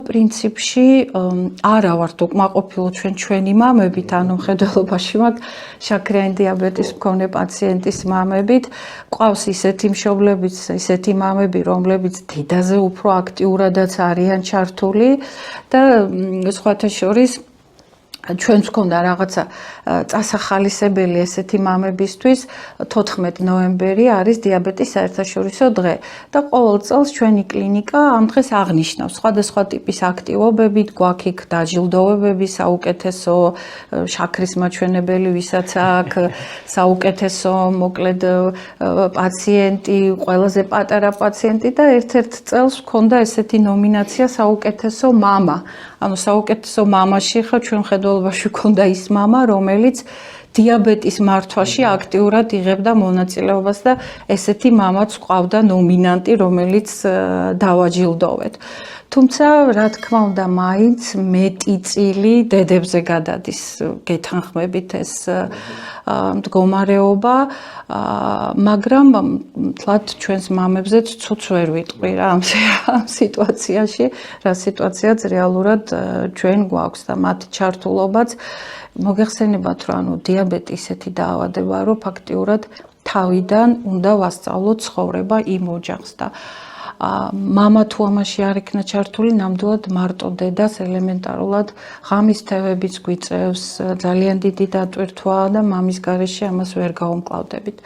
პრინციპში არა ვართ უკმაყოფილო ჩვენი მამებით, ანუ მხედველობაში მაქვს შაქრიანი დიაბეტის მქონე პაციენტის მამებით, ყავს ისეთი მშობლებიც, ისეთი მამები, რომლებიც დიდაზე უფრო აქტიურადაც არიან ჩართული და სხვათა შორის ჩვენს გქონდა რაღაცა წასახალისებელი ესეთი მამებისთვის 14 ნოემბერი არის დიაბეტის საერთაშორისო დღე და ყოველ წელს ჩვენი კლინიკა ამ დღეს აღნიშნავს სხვადასხვა ტიპის აქტივობებით, გვაქვს იქ დაჯილდოვებები, საუკეთესო შაქრის მაჩვენებელი, ვისაც აქვს საუკეთესო მოკლედ პაციენტი, ყველაზე პატარა პაციენტი და ერთ-ერთ წელს მქონდა ესეთი ნომინაცია საუკეთესო მამა. ანუ საუკეთესო მამაში ხა ჩვენ მხედველობაში ქონდა ის მამა, რომელიც დიაბეტის მართვაში აქტიურად იღებდა მონაწილეობას და ესეთი მამაც ყავდა ნომინანტი, რომელიც დავაჯილდოვეთ. თუმცა, რა თქმა უნდა, მაინც მეტი წილი დედებზე გადადის, გეთანხმებით ეს მდგომარეობა, მაგრამ თლათ ჩვენს მამებზეც ცუც ვერ ვიტყვი რა ამ სიტუაციაში, რა სიტუაციაც რეალურად ჩვენ გვაქვს და მათ ჩართულობაც მოგეხსენებათ, რომ ანუ დიაბეტი ისეთი დაავადებაა, რომ ფაქტიურად თავიდან უნდა ვასწავლოთ ცხოვრება იმ ოჯახს და მამა თუ ამაში არ იქნა ჩართული, ნამდვილად მარტო დედას ელემენტარულად ღამის თევებიც გვიწევს, ძალიან დიდი დატვირთვა და მამის გარეშე ამას ვერ გავუმკლავდებით.